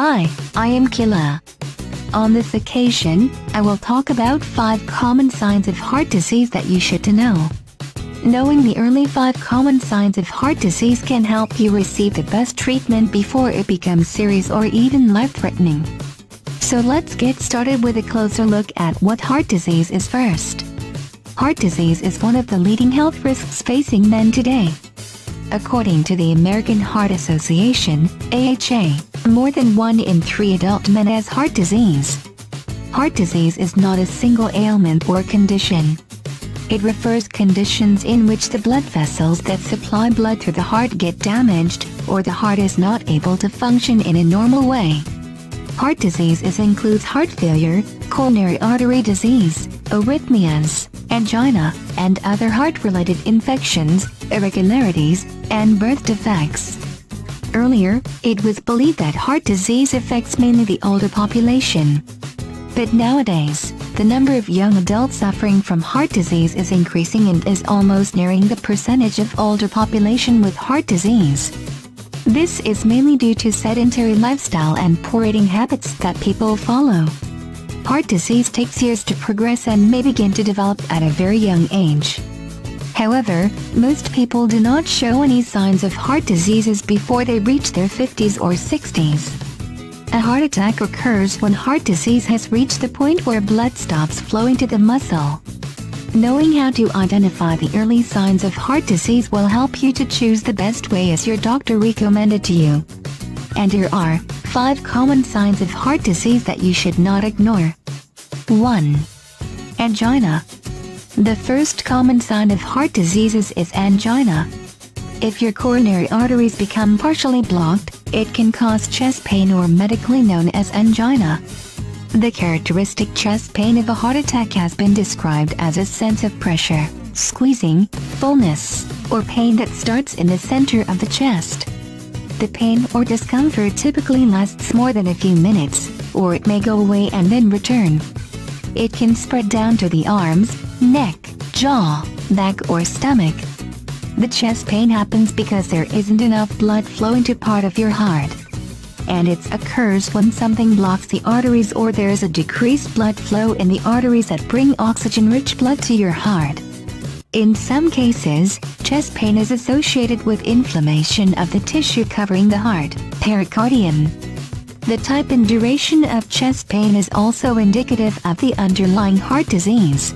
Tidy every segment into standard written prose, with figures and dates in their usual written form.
Hi, I am Killa. On this occasion, I will talk about 5 common signs of heart disease that you should know. Knowing the early 5 common signs of heart disease can help you receive the best treatment before it becomes serious or even life-threatening. So let's get started with a closer look at what heart disease is first. Heart disease is one of the leading health risks facing men today. According to the American Heart Association, AHA, more than 1 in 3 adult men has heart disease. Heart disease is not a single ailment or condition. It refers conditions in which the blood vessels that supply blood through the heart get damaged, or the heart is not able to function in a normal way. Heart disease includes heart failure, coronary artery disease, arrhythmias, angina, and other heart-related infections, irregularities, and birth defects. Earlier, it was believed that heart disease affects mainly the older population. But nowadays, the number of young adults suffering from heart disease is increasing and is almost nearing the percentage of older population with heart disease. This is mainly due to sedentary lifestyle and poor eating habits that people follow. Heart disease takes years to progress and may begin to develop at a very young age. However, most people do not show any signs of heart diseases before they reach their 50s or 60s. A heart attack occurs when heart disease has reached the point where blood stops flowing to the muscle. Knowing how to identify the early signs of heart disease will help you to choose the best way as your doctor recommended to you. And here are 5 common signs of heart disease that you should not ignore. 1. Angina. The first common sign of heart disease is angina. If your coronary arteries become partially blocked, it can cause chest pain, or medically known as angina. The characteristic chest pain of a heart attack has been described as a sense of pressure, squeezing, fullness, or pain that starts in the center of the chest. The pain or discomfort typically lasts more than a few minutes, or it may go away and then return. It can spread down to the arms, neck, jaw, back, or stomach. The chest pain happens because there isn't enough blood flowing to part of your heart. And it occurs when something blocks the arteries or there is a decreased blood flow in the arteries that bring oxygen-rich blood to your heart. In some cases, chest pain is associated with inflammation of the tissue covering the heart, pericardium. The type and duration of chest pain is also indicative of the underlying heart disease.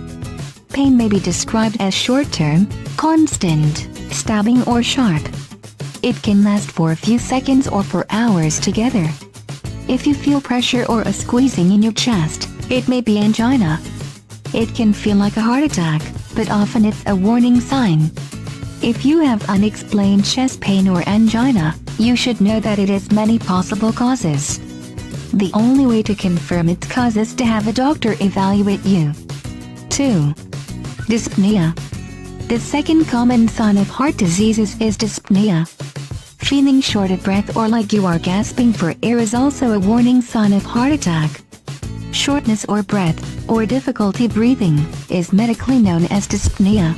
Pain may be described as short-term, constant, stabbing, or sharp. It can last for a few seconds or for hours together. If you feel pressure or a squeezing in your chest, it may be angina. It can feel like a heart attack, but often it's a warning sign. If you have unexplained chest pain or angina, you should know that it has many possible causes. The only way to confirm its cause is to have a doctor evaluate you. 2. Dyspnea. The second common sign of heart disease is dyspnea. Feeling short of breath or like you are gasping for air is also a warning sign of heart attack. Shortness or breath, or difficulty breathing, is medically known as dyspnea.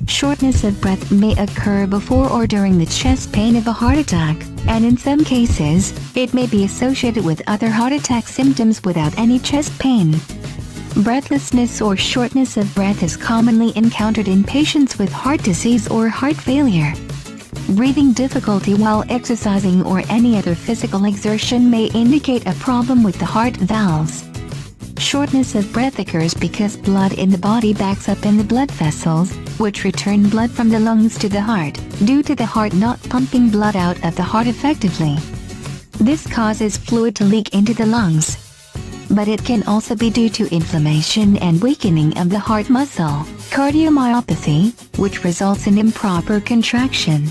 Shortness of breath may occur before or during the chest pain of a heart attack, and in some cases, it may be associated with other heart attack symptoms without any chest pain. Breathlessness or shortness of breath is commonly encountered in patients with heart disease or heart failure. Breathing difficulty while exercising or any other physical exertion may indicate a problem with the heart valves. Shortness of breath occurs because blood in the body backs up in the blood vessels, which return blood from the lungs to the heart, due to the heart not pumping blood out of the heart effectively. This causes fluid to leak into the lungs. But it can also be due to inflammation and weakening of the heart muscle, cardiomyopathy, which results in improper contraction.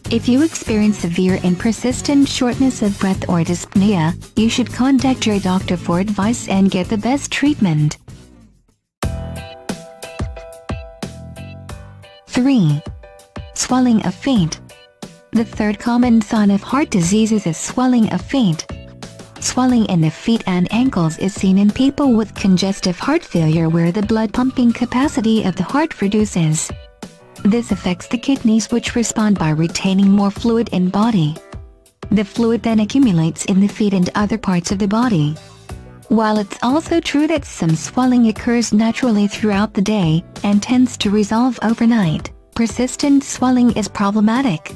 If you experience severe and persistent shortness of breath or dyspnea, you should contact your doctor for advice and get the best treatment. 3. Swelling of feet. The third common sign of heart disease is swelling of feet. Swelling in the feet and ankles is seen in people with congestive heart failure where the blood pumping capacity of the heart reduces. This affects the kidneys, which respond by retaining more fluid in body. The fluid then accumulates in the feet and other parts of the body. While it's also true that some swelling occurs naturally throughout the day and tends to resolve overnight, persistent swelling is problematic.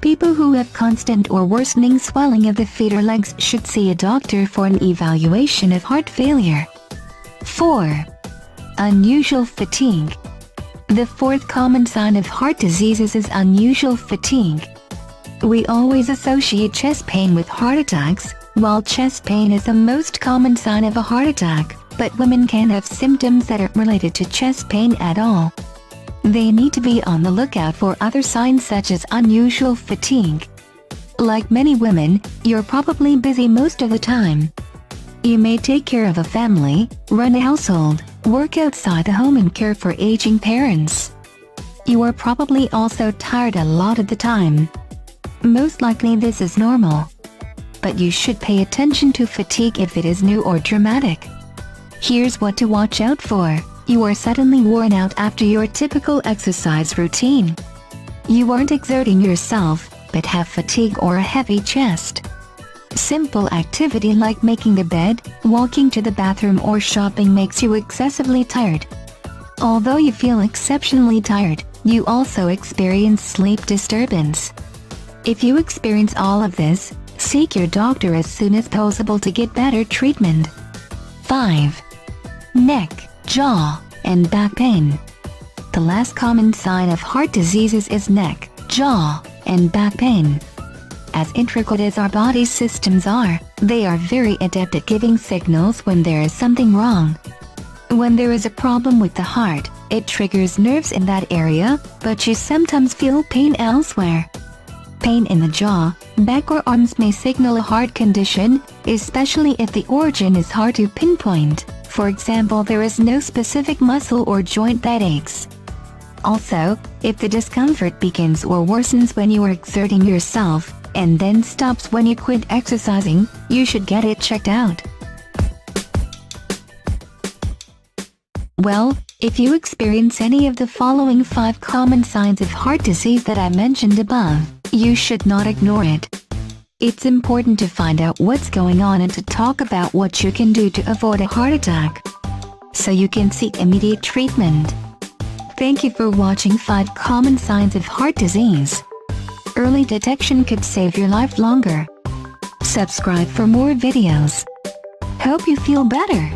People who have constant or worsening swelling of the feet or legs should see a doctor for an evaluation of heart failure. 4. Unusual fatigue. The fourth common sign of heart diseases is unusual fatigue. We always associate chest pain with heart attacks, while chest pain is the most common sign of a heart attack, but women can have symptoms that aren't related to chest pain at all. They need to be on the lookout for other signs such as unusual fatigue. Like many women, you're probably busy most of the time. You may take care of a family, run a household, work outside the home and care for aging parents. You are probably also tired a lot of the time. Most likely this is normal. But you should pay attention to fatigue if it is new or dramatic. Here's what to watch out for. You are suddenly worn out after your typical exercise routine. You aren't exerting yourself, but have fatigue or a heavy chest. Simple activity like making the bed, walking to the bathroom or shopping makes you excessively tired. Although you feel exceptionally tired, you also experience sleep disturbance. If you experience all of this, seek your doctor as soon as possible to get better treatment. 5. Neck, jaw, and back pain. The last common sign of heart diseases is neck, jaw, and back pain. As intricate as our body's systems are, they are very adept at giving signals when there is something wrong. When there is a problem with the heart, it triggers nerves in that area, but you sometimes feel pain elsewhere. Pain in the jaw, back or arms may signal a heart condition, especially if the origin is hard to pinpoint. For example, there is no specific muscle or joint that aches. Also, if the discomfort begins or worsens when you are exerting yourself, and then stops when you quit exercising, you should get it checked out. Well, if you experience any of the following 5 common signs of heart disease that I mentioned above, you should not ignore it. It's important to find out what's going on and to talk about what you can do to avoid a heart attack, so you can seek immediate treatment. Thank you for watching 5 common signs of heart disease. Early detection could save your life longer. Subscribe for more videos. Hope you feel better.